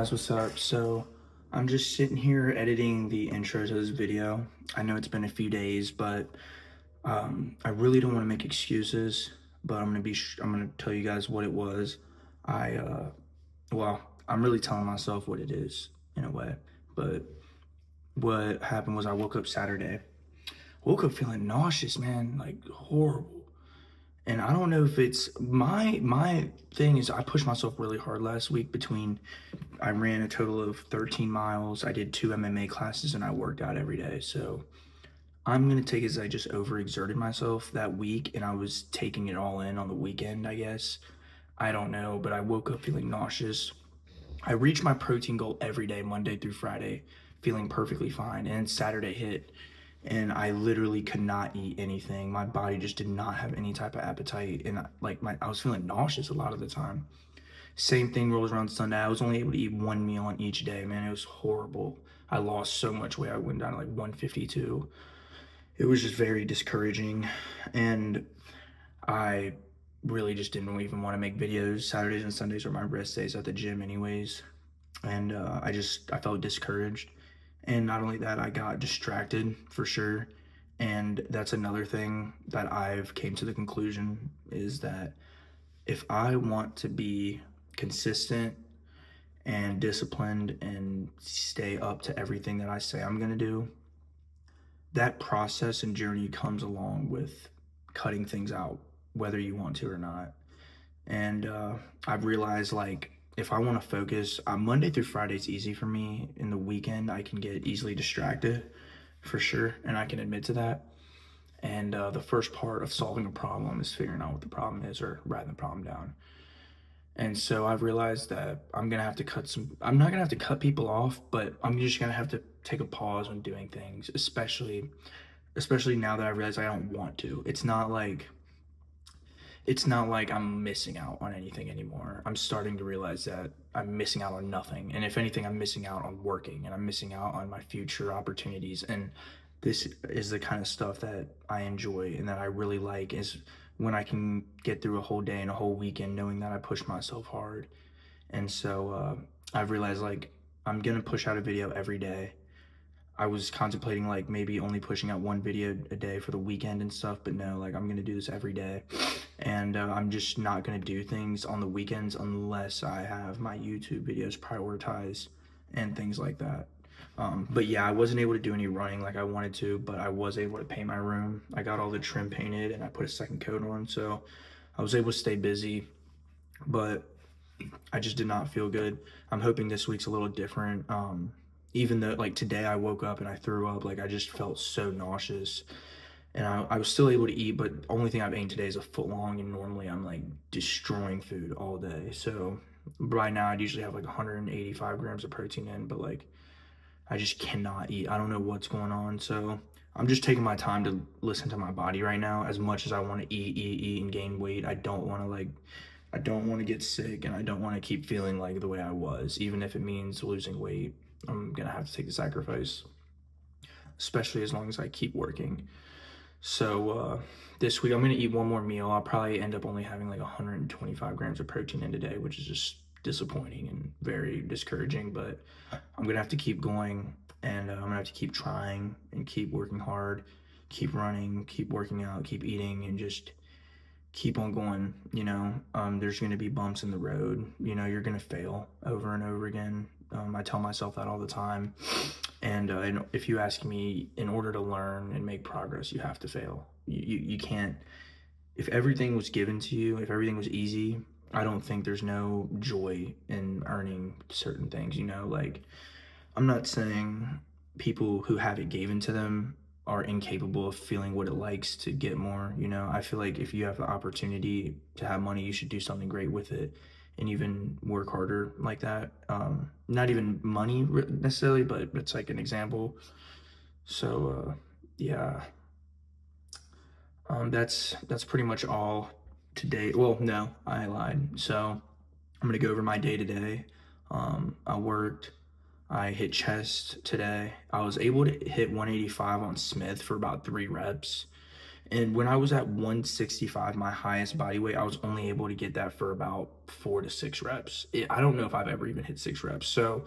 guys, what's up? So I'm just sitting here editing the intro to this video. I know it's been a few days, but I really don't want to make excuses. But I'm gonna tell you guys what it was. I well, I'm really telling myself what it is in a way. But what happened was I woke up Saturday. Woke up feeling nauseous, man, like horrible. And I don't know if it's my thing is I pushed myself really hard last week between I ran a total of 13 miles. I did 2 MMA classes and I worked out every day. So I'm going to take it as I just overexerted myself that week and I was taking it all in on the weekend, I guess. I don't know, but I woke up feeling nauseous. I reached my protein goal every day, Monday through Friday, feeling perfectly fine. And Saturday hit and I literally could not eat anything. My body just did not have any type of appetite. And I was feeling nauseous a lot of the time. Same thing rolls around Sunday. I was only able to eat one meal on each day, man. It was horrible. I lost so much weight. I went down to like 152. It was just very discouraging. And I really just didn't even want to make videos. Saturdays and Sundays are my rest days at the gym anyways. And I felt discouraged. And not only that, I got distracted for sure. And that's another thing that I've came to the conclusion is that if I want to be consistent and disciplined and stay up to everything that I say I'm going to do, that process and journey comes along with cutting things out, whether you want to or not. And I've realized like if I want to focus, Monday through Friday is easy for me. In the weekend, I can get easily distracted for sure. And I can admit to that. And the first part of solving a problem is figuring out what the problem is or writing the problem down. And so I've realized that I'm not gonna have to cut people off, but I'm just gonna have to take a pause when doing things, especially now that I realize I don't want to. It's not like I'm missing out on anything anymore. I'm starting to realize that I'm missing out on nothing. And if anything, I'm missing out on working and I'm missing out on my future opportunities. And this is the kind of stuff that I enjoy and that I really like is when I can get through a whole day and a whole weekend knowing that I pushed myself hard. And so I've realized like I'm gonna push out a video every day. I was contemplating like maybe only pushing out one video a day for the weekend and stuff, but no, like I'm gonna do this every day. And I'm just not gonna do things on the weekends unless I have my YouTube videos prioritized and things like that. But yeah, I wasn't able to do any running like I wanted to, but I was able to paint my room. I got all the trim painted and I put a second coat on, so I was able to stay busy, but I just did not feel good. I'm hoping this week's a little different. Even though like today I woke up and I threw up, like I just felt so nauseous and I was still able to eat, but the only thing I've eaten today is a foot long and normally I'm like destroying food all day. So right now I'd usually have like 185 grams of protein in, but like I just cannot eat. I don't know what's going on. So I'm just taking my time to listen to my body right now. As much as I want to eat, and gain weight, I don't want to get sick and I don't want to keep feeling like the way I was, even if it means losing weight. I'm gonna have to take the sacrifice, especially as long as I keep working. So this week I'm gonna eat one more meal. I'll probably end up only having like 125 grams of protein in today, which is just disappointing and very discouraging, but I'm gonna have to keep going and I'm gonna have to keep trying and keep working hard, keep running, keep working out, keep eating, and just keep on going. There's gonna be bumps in the road. You're gonna fail over and over again. I tell myself that all the time. And if you ask me, in order to learn and make progress, you have to fail. You can't, if everything was given to you, if everything was easy, I don't think there's no joy in earning certain things, like I'm not saying people who have it given to them are incapable of feeling what it likes to get more. I feel like if you have the opportunity to have money, you should do something great with it and even work harder like that. Not even money necessarily, but it's like an example. So yeah, that's pretty much all today. Well, no, I lied. So I'm gonna go over my day today. I worked. I hit chest today. I was able to hit 185 on Smith for about 3 reps. And when I was at 165, my highest body weight, I was only able to get that for about 4 to 6 reps. I don't know if I've ever even hit 6 reps. So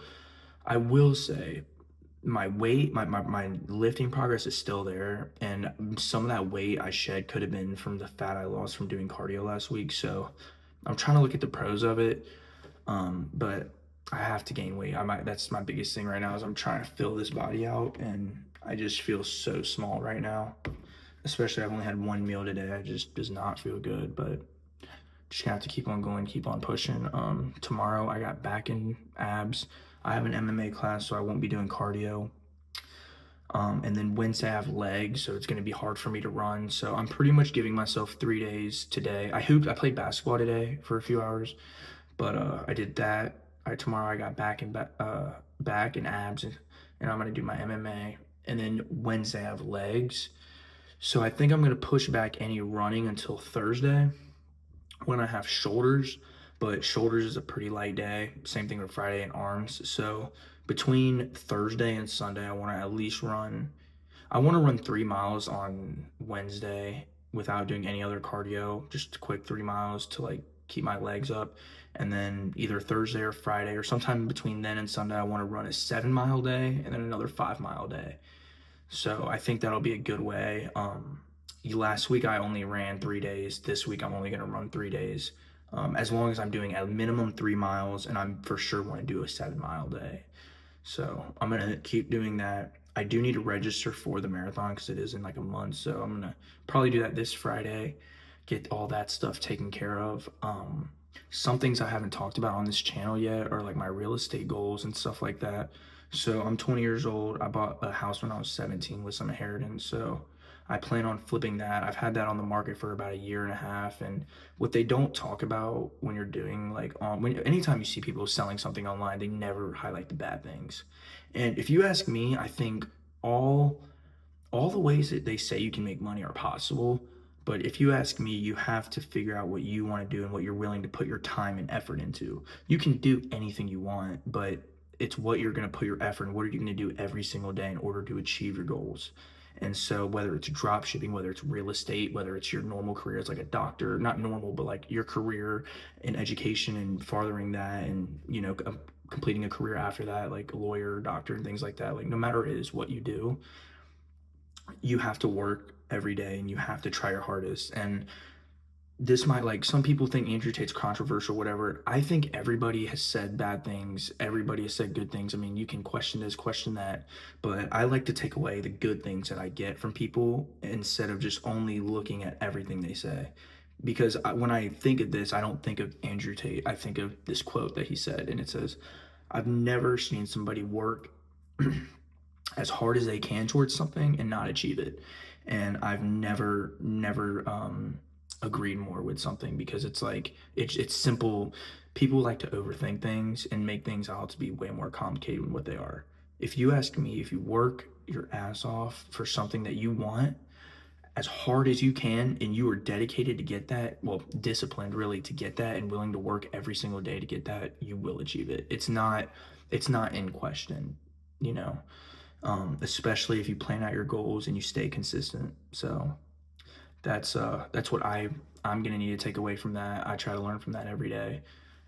I will say my weight, my lifting progress is still there. And some of that weight I shed could have been from the fat I lost from doing cardio last week. So I'm trying to look at the pros of it. But I have to gain weight. That's my biggest thing right now is I'm trying to fill this body out, and I just feel so small right now. Especially I've only had one meal today. I just does not feel good, but just gonna have to keep on going, keep on pushing. Tomorrow I got back in abs. I have an MMA class, so I won't be doing cardio. And then Wednesday I have legs, so it's gonna be hard for me to run. So I'm pretty much giving myself 3 days today. I played basketball today for a few hours, but I did that. Tomorrow I got back and abs, and I'm gonna do my MMA. And then Wednesday I have legs. So I think I'm gonna push back any running until Thursday when I have shoulders, but shoulders is a pretty light day. Same thing with Friday and arms. So between Thursday and Sunday, I want to at least run. I want to run 3 miles on Wednesday without doing any other cardio, just a quick 3 miles to like keep my legs up. And then either Thursday or Friday or sometime between then and Sunday, I want to run a 7 mile day and then another 5 mile day. So I think that'll be a good way. Last week I only ran 3 days. This week I'm only going to run 3 days. As long as I'm doing at minimum 3 miles, and I'm for sure want to do a 7 mile day. So I'm going to keep doing that. I do need to register for the marathon because it is in like a month. So I'm going to probably do that this Friday, get all that stuff taken care of. Some things I haven't talked about on this channel yet are like my real estate goals and stuff like that. So I'm 20 years old. I bought a house when I was 17 with some inheritance. So I plan on flipping that. I've had that on the market for about a year and a half. And what they don't talk about when you're doing like anytime you see people selling something online, they never highlight the bad things. And if you ask me, I think all the ways that they say you can make money are possible. But if you ask me, you have to figure out what you want to do and what you're willing to put your time and effort into. You can do anything you want, but it's what you're going to put your effort and what are you going to do every single day in order to achieve your goals. And so whether it's drop shipping, whether it's real estate, whether it's your normal career as like a doctor, not normal, but like your career in education and farthering that and, completing a career after that, like a lawyer, doctor, and things like that, like no matter it is what you do, you have to work every day and you have to try your hardest. And this might, like, some people think Andrew Tate's controversial, whatever. I think everybody has said bad things. Everybody has said good things. I mean, you can question this, question that, but I like to take away the good things that I get from people instead of just only looking at everything they say. Because when I think of this, I don't think of Andrew Tate. I think of this quote that he said, and it says, I've never seen somebody work as hard as they can towards something and not achieve it. And I've never agreed more with something because it's like it's simple. People like to overthink things and make things out to be way more complicated than what they are. If you ask me, if you work your ass off for something that you want as hard as you can and you are dedicated to get that, well, disciplined really to get that and willing to work every single day to get that, you will achieve it. It's not in question, you know. Especially if you plan out your goals and you stay consistent. So that's what I'm gonna need to take away from that. I try to learn from that every day,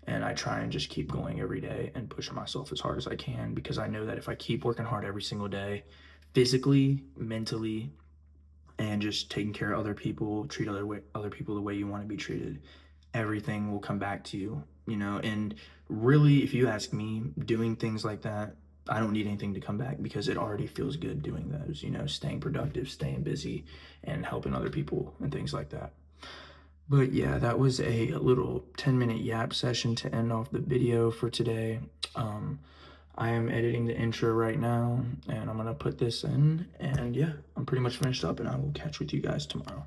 and I try and just keep going every day and pushing myself as hard as I can because I know that if I keep working hard every single day, physically, mentally, and just taking care of other people, treat other people the way you want to be treated, everything will come back to you, you know. And really, if you ask me, doing things like that, I don't need anything to come back because it already feels good doing those, you know, staying productive, staying busy, and helping other people and things like that. But yeah, that was a little 10-minute yap session to end off the video for today. I am editing the intro right now, and I'm gonna put this in, and yeah, I'm pretty much finished up, and I will catch with you guys tomorrow.